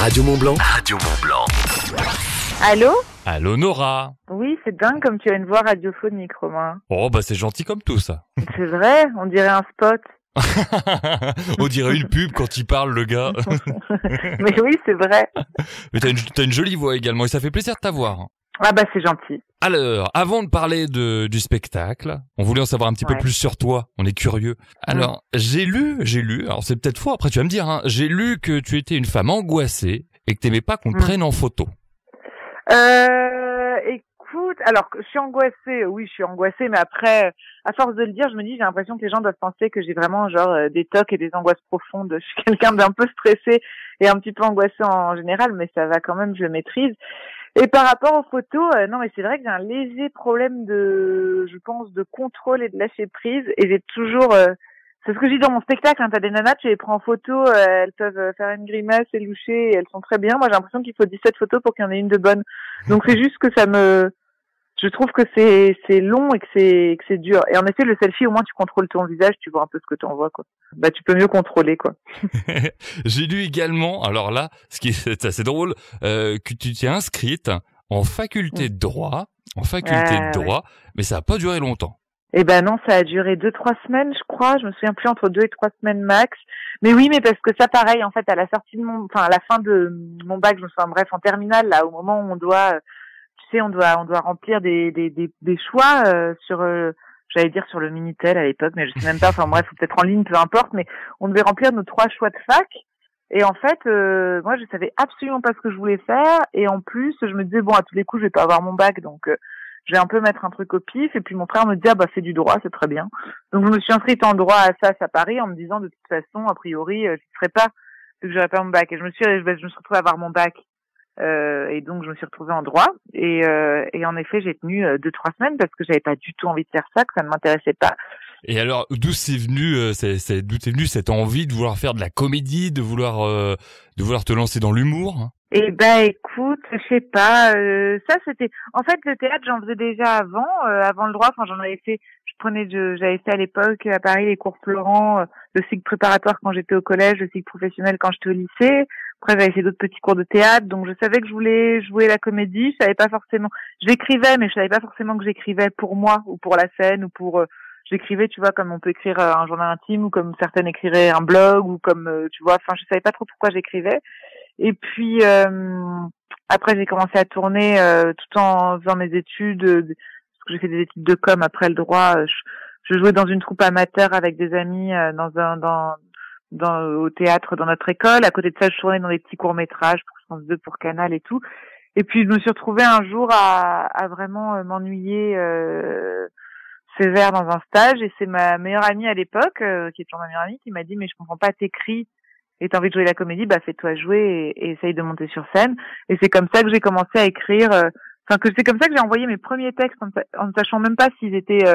Radio Mont-Blanc. Radio Mont-Blanc. Allô? Allô Nora. Oui, c'est dingue comme tu as une voix radiophonique, Romain. Oh bah c'est gentil comme tout ça. C'est vrai, on dirait un spot. On dirait une pub quand il parle le gars. Mais oui, c'est vrai. Mais t'as une jolie voix également et ça fait plaisir de t'avoir. Ah bah c'est gentil. Alors, avant de parler du spectacle, on voulait en savoir un petit peu plus sur toi, on est curieux. Alors, j'ai lu, alors c'est peut-être faux, après tu vas me dire, hein, j'ai lu que tu étais une femme angoissée et que t'aimais pas qu'on te prenne en photo. Écoute, alors je suis angoissée, oui je suis angoissée, mais après, à force de le dire, je me dis, j'ai l'impression que les gens doivent penser que j'ai vraiment des tocs et des angoisses profondes. Je suis quelqu'un d'un peu stressé et un petit peu angoissé en général, mais ça va quand même, je le maîtrise. Et par rapport aux photos, non mais c'est vrai que j'ai un léger problème je pense, de contrôle et de lâcher prise, et j'ai toujours, c'est ce que je dis dans mon spectacle, hein, t'as des nanas, tu les prends en photo, elles peuvent faire une grimace et loucher, et elles sont très bien. Moi j'ai l'impression qu'il faut 17 photos pour qu'il y en ait une de bonne. Donc c'est juste que je trouve que c'est long et que c'est dur. Et en effet, le selfie, au moins tu contrôles ton visage, tu vois un peu ce que tu envoies, quoi. Bah tu peux mieux contrôler, quoi. J'ai lu également, alors là, ce qui est assez drôle, que tu t'es inscrite en faculté de droit, mais ça a pas duré longtemps. Eh ben non, ça a duré 2-3 semaines, je crois. Je me souviens plus, entre 2 et 3 semaines max. Mais oui, mais parce que ça, pareil, en fait, à la fin de mon bac, je me souviens, bref, en terminale, là, au moment où on doit, tu sais, on doit remplir des choix j'allais dire sur le Minitel à l'époque, mais je sais même pas. Enfin bref, peut-être en ligne, peu importe. Mais on devait remplir nos 3 choix de fac. Et en fait, moi, je savais absolument pas ce que je voulais faire. Et en plus, je me disais bon, à tous les coups, je vais pas avoir mon bac, donc je vais un peu mettre un truc au pif. Et puis mon frère me dit bah c'est du droit, c'est très bien. Donc je me suis inscrite en droit à SAS à Paris en me disant de toute façon, a priori, j'y serais pas vu que j'aurais pas mon bac. Et je me suis retrouvée à avoir mon bac. Et donc je me suis retrouvée en droit et en effet j'ai tenu 2-3 semaines parce que j'avais pas du tout envie de faire ça, que ça ne m'intéressait pas. Et alors d'où t'es venue cette envie de vouloir faire de la comédie, de vouloir te lancer dans l'humour? Eh ben écoute, je sais pas, ça c'était en fait le théâtre, j'en faisais déjà avant le droit. Enfin j'en avais fait, j'avais fait à l'époque à Paris les cours Florent, le cycle préparatoire quand j'étais au collège, le cycle professionnel quand j'étais au lycée. Après j'avais fait d'autres petits cours de théâtre, donc je savais que je voulais jouer la comédie. Je savais pas forcément, j'écrivais, mais je savais pas forcément que j'écrivais pour moi ou pour la scène ou pour j'écrivais, tu vois, comme on peut écrire un journal intime ou comme certaines écriraient un blog ou comme tu vois, enfin je savais pas trop pourquoi j'écrivais. Et puis après j'ai commencé à tourner tout en faisant mes études, parce que j'ai fait des études de com après le droit. Je jouais dans une troupe amateur avec des amis au théâtre dans notre école. À côté de ça, je tournais dans des petits courts-métrages pour France 2, pour Canal et tout. Et puis je me suis retrouvée un jour à vraiment m'ennuyer sévère dans un stage, et c'est ma meilleure amie à l'époque, qui est toujours ma meilleure amie, qui m'a dit mais je comprends pas, t'écris et t'as envie de jouer la comédie, bah fais-toi jouer et essaye de monter sur scène. Et c'est comme ça que j'ai commencé à écrire, c'est comme ça que j'ai envoyé mes premiers textes en ne sachant même pas s'ils étaient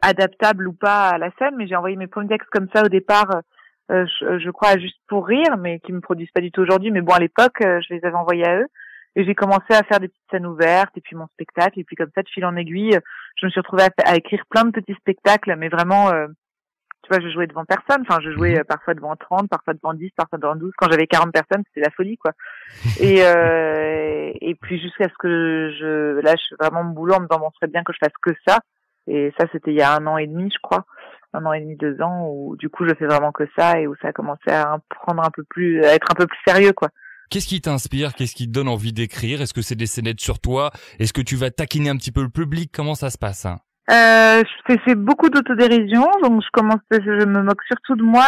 adaptables ou pas à la scène, mais j'ai envoyé mes premiers textes comme ça au départ, je crois Juste pour rire, mais qui me produisent pas du tout aujourd'hui, mais bon à l'époque je les avais envoyés à eux. Et j'ai commencé à faire des petites scènes ouvertes, et puis mon spectacle, et puis comme ça, de fil en aiguille, je me suis retrouvée à écrire plein de petits spectacles, mais vraiment, tu vois, je jouais devant personne. Enfin, je jouais parfois devant 30, parfois devant 10, parfois devant 12. Quand j'avais 40 personnes, c'était la folie, quoi. Et puis jusqu'à ce que je lâche vraiment mon boulot en me disant, bon, ce serait bien que je fasse que ça. Et ça, c'était il y a 1 an et demi, je crois. 1 an et demi, 2 ans, où du coup, je fais vraiment que ça, et où ça a commencé à être un peu plus sérieux, quoi. Qu'est-ce qui t'inspire? Qu'est-ce qui te donne envie d'écrire? Est-ce que c'est des scénettes sur toi? Est-ce que tu vas taquiner un petit peu le public? Comment ça se passe? C'est beaucoup d'autodérision, donc je me moque surtout de moi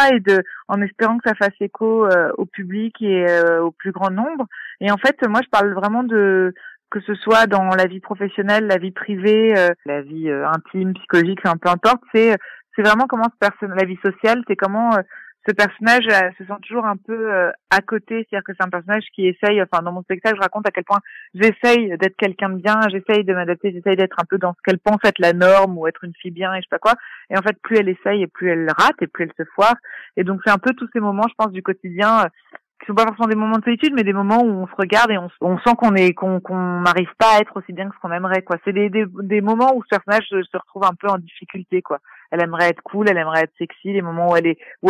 en espérant que ça fasse écho au public et au plus grand nombre. Et en fait, moi, je parle vraiment que ce soit dans la vie professionnelle, la vie privée, la vie intime, psychologique, enfin, peu importe. C'est vraiment comment la vie sociale, c'est comment ce personnage se sent toujours un peu à côté, c'est-à-dire que c'est un personnage qui essaye, enfin dans mon spectacle je raconte à quel point j'essaye d'être quelqu'un de bien, j'essaye de m'adapter, j'essaye d'être un peu dans ce qu'elle pense être la norme ou être une fille bien et je sais pas quoi, et en fait plus elle essaye et plus elle rate et plus elle se foire, et donc c'est un peu tous ces moments je pense du quotidien qui sont pas forcément des moments de solitude, mais des moments où on se regarde et on sent qu'on n'arrive pas à être aussi bien que ce qu'on aimerait, quoi. C'est des moments où ce personnage se retrouve un peu en difficulté, quoi. Elle aimerait être cool, elle aimerait être sexy, les moments où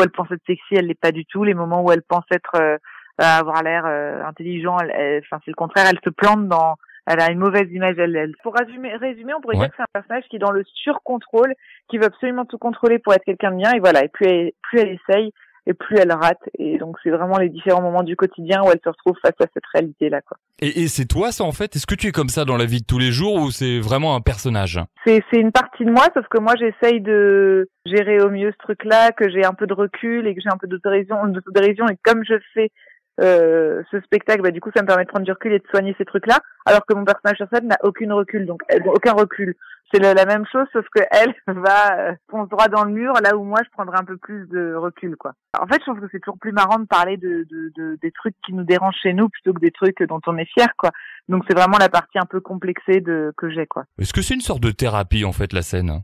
elle pense être sexy, elle l'est pas du tout, les moments où elle pense être avoir l'air intelligent. Enfin, c'est le contraire. Elle se plante dans. Elle a une mauvaise image. Pour résumer, on pourrait dire que c'est un personnage qui est dans le surcontrôle, qui veut absolument tout contrôler pour être quelqu'un de bien. Et voilà. Et plus elle essaye, et plus elle rate. Et donc c'est vraiment les différents moments du quotidien où elle se retrouve face à cette réalité-là, quoi. Et c'est toi, ça, en fait? Est-ce que tu es comme ça dans la vie de tous les jours ou c'est vraiment un personnage? C'est une partie de moi, sauf que moi j'essaye de gérer au mieux ce truc-là, que j'ai un peu de recul et que j'ai un peu d'autodérision, et comme je fais ce spectacle, du coup ça me permet de prendre du recul et de soigner ces trucs-là, alors que mon personnage sur scène n'a aucun recul. C'est la même chose, sauf que elle va fonce droit dans le mur, là où moi je prendrai un peu plus de recul, quoi. En fait, je trouve que c'est toujours plus marrant de parler des trucs qui nous dérangent chez nous plutôt que des trucs dont on est fier, quoi. Donc c'est vraiment la partie un peu complexée que j'ai, quoi. Est-ce que c'est une sorte de thérapie, en fait, la scène?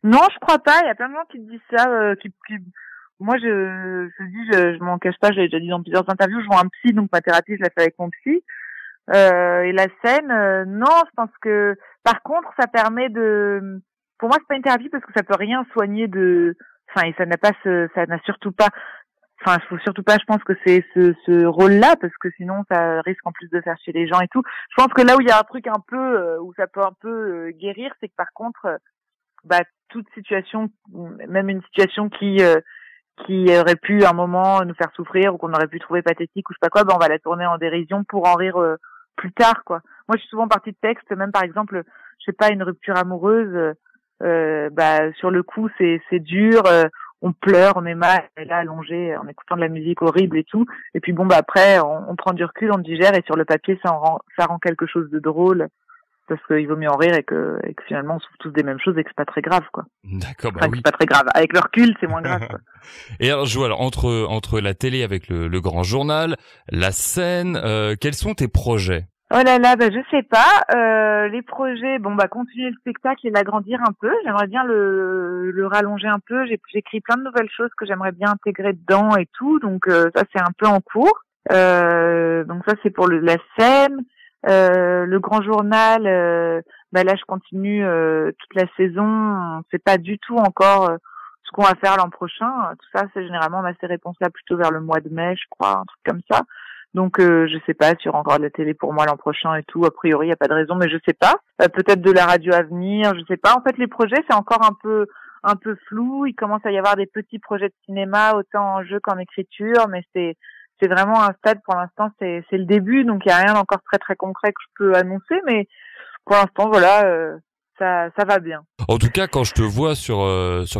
Non, je crois pas. Il y a plein de gens qui disent ça, moi, je m'en cache pas, je l'ai déjà dit dans plusieurs interviews, je vois un psy, donc ma thérapie, je la fais avec mon psy. Et la scène, non, je pense que, par contre, ça permet pour moi, c'est pas une thérapie parce que ça peut rien soigner et ça n'a surtout pas, il faut surtout pas, je pense que c'est ce rôle-là, parce que sinon, ça risque en plus de faire chier les gens et tout. Je pense que là où il y a un truc un peu, où ça peut un peu guérir, c'est que par contre, toute situation, même une situation qui aurait pu à un moment nous faire souffrir ou qu'on aurait pu trouver pathétique ou je sais pas quoi, on va la tourner en dérision pour en rire plus tard, quoi. Moi, je suis souvent partie de texte, même par exemple, je sais pas, une rupture amoureuse, sur le coup, c'est dur, on pleure, on est mal, on est là allongé en écoutant de la musique horrible et tout. Et puis après, on prend du recul, on digère et sur le papier, ça rend quelque chose de drôle. Parce qu'il vaut mieux en rire et que finalement on souffre tous des mêmes choses et que c'est pas très grave, quoi. D'accord, oui. C'est pas très grave. Avec le recul, c'est moins grave, quoi. Et alors, je vois, entre la télé avec le grand journal, la scène, quels sont tes projets? Oh là là, je sais pas. Les projets, continuer le spectacle et l'agrandir un peu. J'aimerais bien le rallonger un peu. J'écris plein de nouvelles choses que j'aimerais bien intégrer dedans et tout. Donc ça, c'est un peu en cours. Donc ça, c'est pour la scène. Le grand journal, là je continue toute la saison. On sait pas du tout encore ce qu'on va faire l'an prochain. Tout ça, c'est généralement on a ces réponses-là plutôt vers le mois de mai, je crois, un truc comme ça. Donc je sais pas s'il y aura encore de la télé pour moi l'an prochain et tout. A priori, il y a pas de raison, mais je sais pas. Peut-être de la radio à venir, je sais pas. En fait, les projets, c'est encore un peu flou. Il commence à y avoir des petits projets de cinéma, autant en jeu qu'en écriture, mais c'est vraiment un stade, pour l'instant, c'est le début, donc il y a rien d'encore très très concret que je peux annoncer, mais pour l'instant, voilà, ça va bien. En tout cas, quand je te vois sur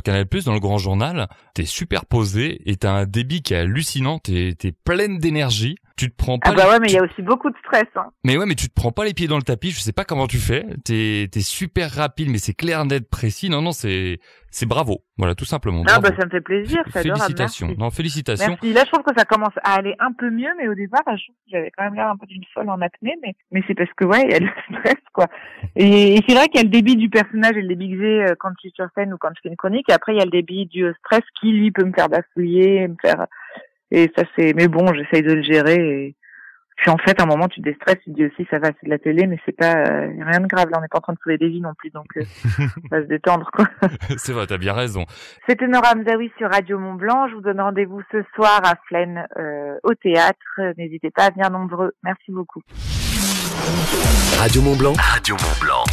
Canal+, dans le grand journal, t'es super posé et t'as un débit qui est hallucinant, t'es pleine d'énergie. Tu te prends pas. Mais il y a aussi beaucoup de stress, hein. Mais ouais, mais tu te prends pas les pieds dans le tapis. Je sais pas comment tu fais. T'es super rapide, mais c'est clair, net, précis. Non, c'est bravo. Voilà, tout simplement. Bravo. Ça me fait plaisir. Félicitations. Merci. Non, félicitations. Merci. Là, je trouve que ça commence à aller un peu mieux, mais au départ, je trouve que j'avais quand même l'air un peu d'une folle en apnée, mais c'est parce que, il y a le stress, quoi. Et c'est vrai qu'il y a le débit du personnage et le débit que j'ai quand je suis sur scène ou quand je fais une chronique. Et après, il y a le débit du stress qui, lui, peut me faire bafouiller, et ça, mais bon, j'essaye de le gérer. Et puis en fait, à un moment, tu déstresses, tu te dis aussi, ça va, c'est de la télé, mais c'est pas rien de grave. Là, on n'est pas en train de sauver des vies non plus, donc on va se détendre, quoi. C'est vrai, t'as bien raison. C'était Nora Hamzaoui sur Radio Mont-Blanc. Je vous donne rendez-vous ce soir à Flaine au théâtre. N'hésitez pas à venir nombreux. Merci beaucoup. Radio Mont-Blanc. Radio Mont-Blanc.